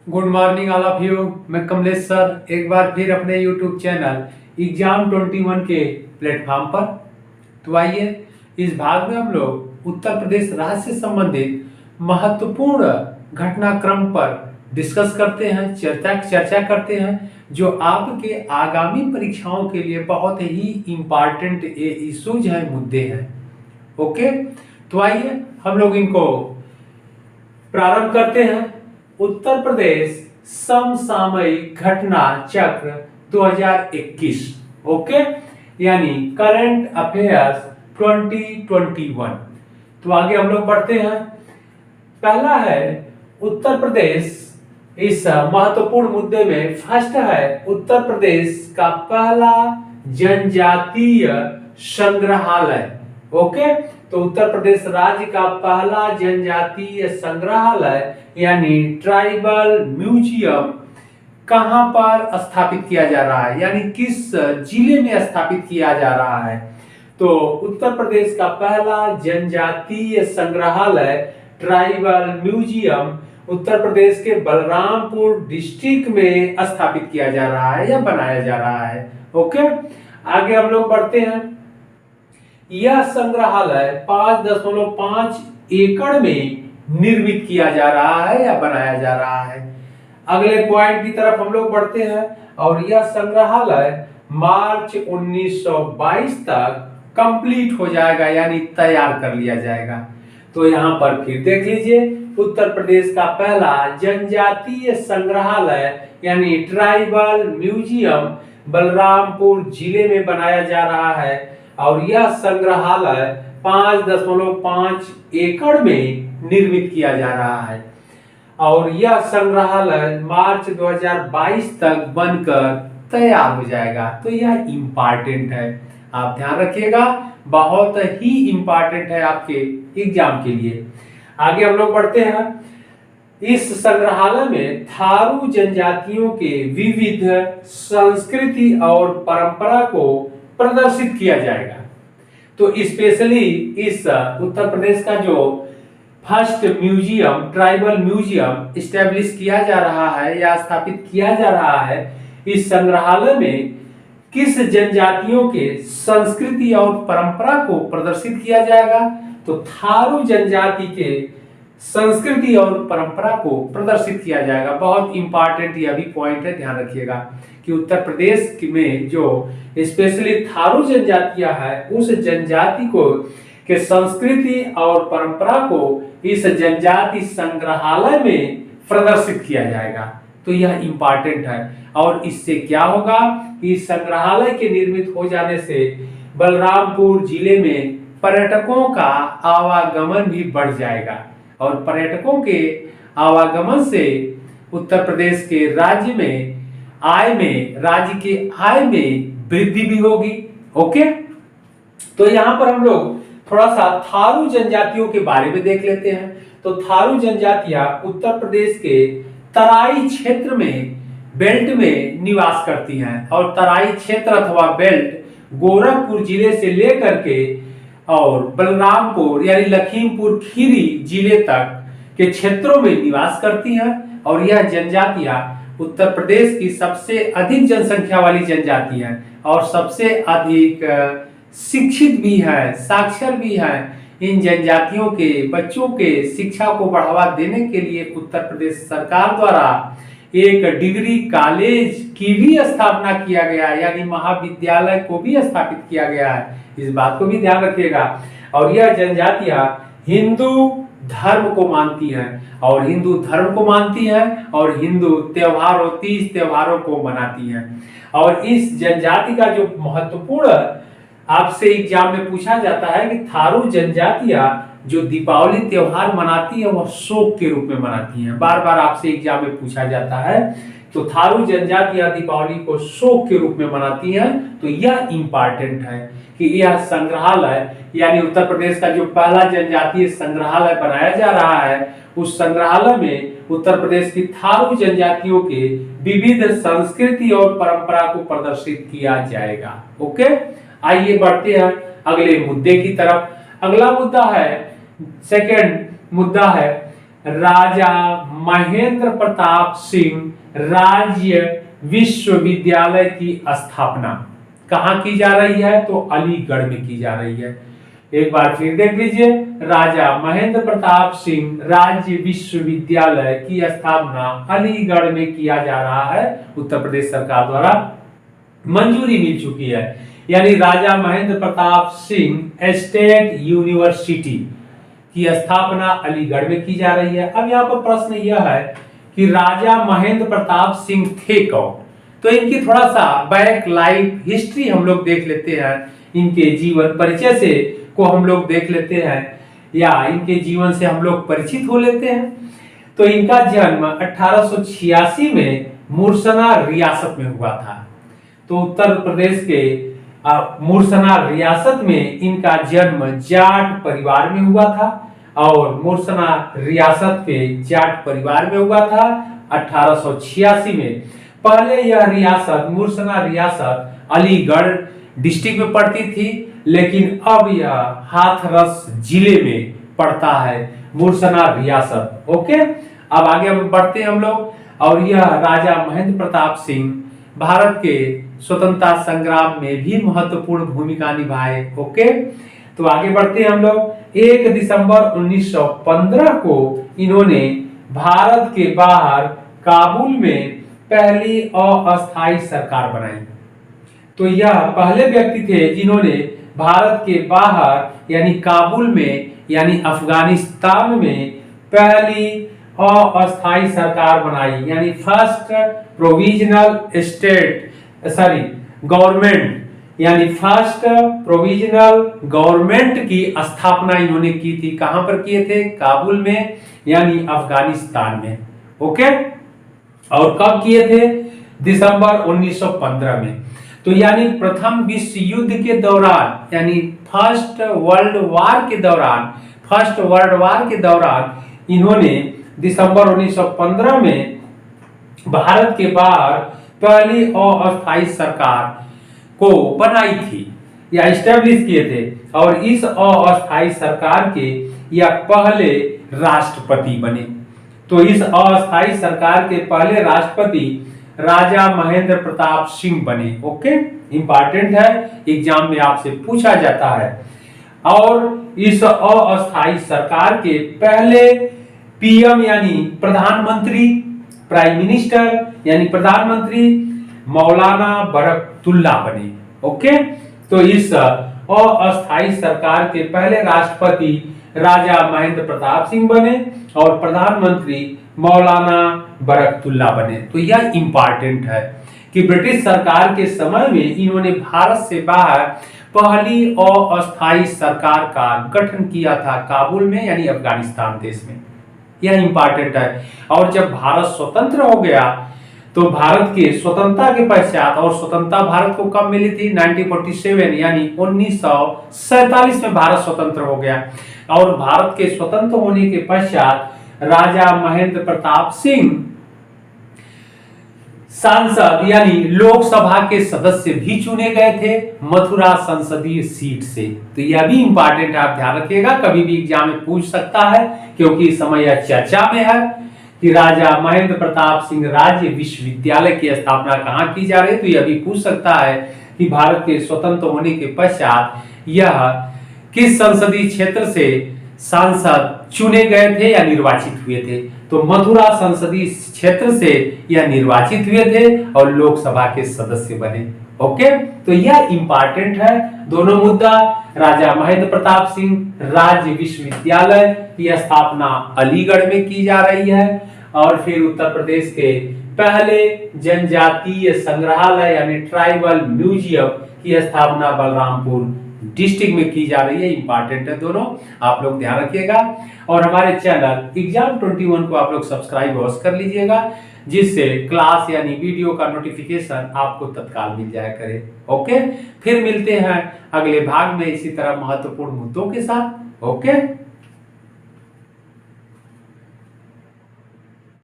Good morning all of you. मैं Kamlesh sir एक बार फिर अपने यूट्यूब चैनल एग्जाम 21 के प्लेटफॉर्म पर। तो आइए इस भाग में हम लोग उत्तर प्रदेश राज्य से संबंधित महत्वपूर्ण घटनाक्रम पर डिस्कस करते हैं, चर्चा करते हैं, जो आपके आगामी परीक्षाओं के लिए बहुत ही इम्पॉर्टेंट इश्यूज हैं, मुद्दे हैं। ओके, तो आइए हम लोग इनको प्रारंभ करते हैं। उत्तर प्रदेश समसामयिक घटना चक्र 2021, ओके, यानी करंट अफेयर्स 2021। तो आगे हम लोग बढ़ते हैं। पहला है उत्तर प्रदेश, इस महत्वपूर्ण मुद्दे में फर्स्ट है उत्तर प्रदेश का पहला जनजातीय संग्रहालय। ओके, तो उत्तर प्रदेश राज्य का पहला जनजातीय संग्रहालय यानी ट्राइबल म्यूजियम कहां पर स्थापित किया जा रहा है, यानी किस जिले में स्थापित किया जा रहा है। तो उत्तर प्रदेश का पहला जनजातीय संग्रहालय ट्राइबल म्यूजियम उत्तर प्रदेश के बलरामपुर डिस्ट्रिक्ट में स्थापित किया जा रहा है या बनाया जा रहा है। ओके, आगे हम लोग बढ़ते हैं। यह संग्रहालय 5.5 एकड़ में निर्मित किया जा रहा है या बनाया जा रहा है। अगले पॉइंट की तरफ हम लोग बढ़ते हैं और यह संग्रहालय मार्च 1922 तक कंप्लीट हो जाएगा, यानी तैयार कर लिया जाएगा। तो यहाँ पर फिर देख लीजिए, उत्तर प्रदेश का पहला जनजातीय संग्रहालय यानी ट्राइबल म्यूजियम बलरामपुर जिले में बनाया जा रहा है और यह संग्रहालय 5.5 एकड़ में निर्मित किया जा रहा है और यह संग्रहालय मार्च 2022 तक बनकर तैयार हो जाएगा। तो यह इम्पॉर्टेंट है, आप ध्यान रखिएगा, बहुत ही इम्पॉर्टेंट है आपके एग्जाम के लिए। आगे हम लोग बढ़ते हैं। इस संग्रहालय में थारू जनजातियों के विविध संस्कृति और परंपरा को प्रदर्शित किया जाएगा। तो स्पेशली इस उत्तर प्रदेश का जो first museum, tribal museum establish किया जा रहा है या स्थापित किया जा रहा है, इस संग्रहालय में किस जनजातियों के संस्कृति और परंपरा को प्रदर्शित किया जाएगा। तो थारू जनजाति के संस्कृति और परंपरा को प्रदर्शित किया जाएगा। बहुत इंपॉर्टेंट यह भी पॉइंट है, ध्यान रखिएगा कि उत्तर प्रदेश में जो स्पेशली थारू जनजातियां है, उस जनजाति को के संस्कृति और परंपरा को इस जनजाति संग्रहालय में प्रदर्शित किया जाएगा। तो यह इंपॉर्टेंट है और इससे क्या होगा कि संग्रहालय के निर्मित हो जाने से बलरामपुर जिले में पर्यटकों का आवागमन भी बढ़ जाएगा और पर्यटकों के आवागमन से उत्तर प्रदेश के राज्य की आय में वृद्धि भी होगी। ओके, तो यहाँ पर हम लोग थोड़ा सा थारू जनजातियों के बारे में देख लेते हैं। तो थारू जनजातियां उत्तर प्रदेश के तराई क्षेत्र में बेल्ट में निवास करती हैं और तराई क्षेत्र अथवा बेल्ट गोरखपुर जिले से लेकर के और बलरामपुर यानी लखीमपुर खीरी जिले तक के क्षेत्रों में निवास करती हैं और यह जनजातियां उत्तर प्रदेश की सबसे अधिक जनसंख्या वाली जनजाति है और सबसे अधिक शिक्षित भी है, साक्षर भी है। इन जनजातियों के बच्चों के शिक्षा को बढ़ावा देने के लिए उत्तर प्रदेश सरकार द्वारा एक डिग्री कॉलेज की भी स्थापना किया गया, यानी महाविद्यालय को भी स्थापित किया गया है। इस बात को भी ध्यान रखिएगा। और यह जनजातियां हिंदू धर्म को मानती हैं और हिंदू त्योहारों, तीज त्योहारों को मनाती हैं। और इस जनजाति का जो महत्वपूर्ण आपसे एग्जाम में पूछा जाता है कि थारू जनजातियां जो दीपावली त्योहार मनाती है वह शोक के रूप में मनाती हैं। बार बार आपसे एग्जाम में पूछा जाता है, तो थारू जनजातियां दीपावली को शोक के रूप में मनाती हैं। तो यह इंपॉर्टेंट है कि यह संग्रहालय यानी उत्तर प्रदेश का जो पहला जनजातीय संग्रहालय बनाया जा रहा है, उस संग्रहालय में उत्तर प्रदेश की थारू जनजातियों के विविध संस्कृति और परंपरा को प्रदर्शित किया जाएगा। ओके, आइए बढ़ते हैं अगले मुद्दे की तरफ। अगला मुद्दा है, सेकंड मुद्दा है राजा महेंद्र प्रताप सिंह राज्य विश्वविद्यालय की स्थापना कहाँ की जा रही है? तो अलीगढ़ में की जा रही है। एक बार फिर देख लीजिए, राजा महेंद्र प्रताप सिंह राज्य विश्वविद्यालय की स्थापना अलीगढ़ में किया जा रहा है। उत्तर प्रदेश सरकार द्वारा मंजूरी मिल चुकी है, यानी राजा महेंद्र प्रताप सिंह स्टेट यूनिवर्सिटी की स्थापना अलीगढ़ में की जा रही है। अब यहाँ पर प्रश्न यह है कि राजा महेंद्र प्रताप सिंह थे कौन? तो इनकी थोड़ा सा बैक लाइफ हिस्ट्री हम लोग देख लेते हैं, इनके जीवन परिचय से को हम लोग देख लेते हैं, या इनके जीवन से हम लोग परिचित हो लेते हैं। तो इनका जन्म 1886 में मुरसना रियासत में हुआ था। तो उत्तर प्रदेश के मुरसना रियासत में इनका जन्म जाट परिवार में हुआ था, और मुरसना रियासत के जाट परिवार में हुआ था 1886 में। पहले यह रियासत मुरसना रियासत अलीगढ़ डिस्ट्रिक्ट में पड़ती थी, लेकिन अब यह हाथरस जिले में पड़ता है मुरसना रियासत। ओके, अब आगे हम बढ़ते हैं हम लोग। और यह राजा महेंद्र प्रताप सिंह भारत के स्वतंत्रता संग्राम में भी महत्वपूर्ण भूमिका निभाए। ओके, तो आगे बढ़ते हैं हम लोग। 1 दिसंबर 1915 को इन्होंने भारत के बाहर काबुल में पहली अस्थायी सरकार बनाई। तो यह पहले व्यक्ति थे जिन्होंने भारत के बाहर यानी काबुल में यानी अफगानिस्तान में पहली अस्थायी सरकार बनाई, यानी फर्स्ट प्रोविजनल गवर्नमेंट, यानी फर्स्ट प्रोविजनल गवर्नमेंट की स्थापना इन्होंने की थी। कहां पर किए थे? काबुल में यानी अफगानिस्तान में। ओके, और कब किए थे? दिसंबर 1915 में। तो यानी प्रथम विश्व युद्ध के दौरान, यानी फर्स्ट वर्ल्ड वार के दौरान इन्होंने दिसंबर 1915 में भारत के बाहर पहली अस्थायी सरकार को बनाई थी या एस्टेब्लिश किए थे, और इस अस्थायी सरकार के यह पहले राष्ट्रपति बने। तो इस अस्थायी सरकार के पहले राष्ट्रपति राजा महेंद्र प्रताप सिंह बने। ओके, इंपॉर्टेंट है, एग्जाम में आपसे पूछा जाता है। और इस अस्थायी सरकार के पहले पीएम यानी प्रधानमंत्री, प्राइम मिनिस्टर यानी प्रधानमंत्री मौलाना बरकतुल्ला बने। ओके, तो इस अस्थायी सरकार के पहले राष्ट्रपति राजा महेंद्र प्रताप सिंह बने और प्रधानमंत्री मौलाना बरकतुल्ला बने। तो यह इंपॉर्टेंट है कि ब्रिटिश सरकार के समय में इन्होंने भारत से बाहर पहली अस्थायी सरकार का गठन किया था काबुल में यानी अफगानिस्तान देश में। यह इंपॉर्टेंट है। और जब भारत स्वतंत्र हो गया तो भारत के स्वतंत्रता के पश्चात, और स्वतंत्रता भारत को कब मिली थी? 1947 यानी 1947 में भारत स्वतंत्र हो गया। और भारत के स्वतंत्र होने के पश्चात राजा महेंद्र प्रताप सिंह सांसद यानी लोकसभा के सदस्य भी चुने गए थे मथुरा संसदीय सीट से। तो यह भी इंपॉर्टेंट है, आप ध्यान रखिएगा, कभी भी एग्जाम में पूछ सकता है, क्योंकि इस समय यह चर्चा में है कि राजा महेंद्र प्रताप सिंह राज्य विश्वविद्यालय की स्थापना कहाँ की जा रही है। तो यह भी पूछ सकता है कि भारत के स्वतंत्र होने के पश्चात यह किस संसदीय क्षेत्र से सांसद चुने गए थे या निर्वाचित हुए थे। तो मथुरा संसदीय क्षेत्र से यह निर्वाचित हुए थे और लोकसभा के सदस्य बने। ओके, तो यह इंपॉर्टेंट है दोनों मुद्दा। राजा महेंद्र प्रताप सिंह राज्य विश्वविद्यालय की स्थापना अलीगढ़ में की जा रही है, और फिर उत्तर प्रदेश के पहले जनजातीय संग्रहालय यानी ट्राइबल म्यूजियम की स्थापना बलरामपुर डिस्ट्रिक्ट में की जा रही है। इंपॉर्टेंट है दोनों, आप लोग ध्यान रखिएगा। और हमारे चैनल एग्जाम 21 को आप लोग सब्सक्राइब अवश्य कर लीजिएगा, जिससे क्लास यानी वीडियो का नोटिफिकेशन आपको तत्काल मिल जाया करे। ओके, फिर मिलते हैं अगले भाग में इसी तरह महत्वपूर्ण मुद्दों के साथ। ओके।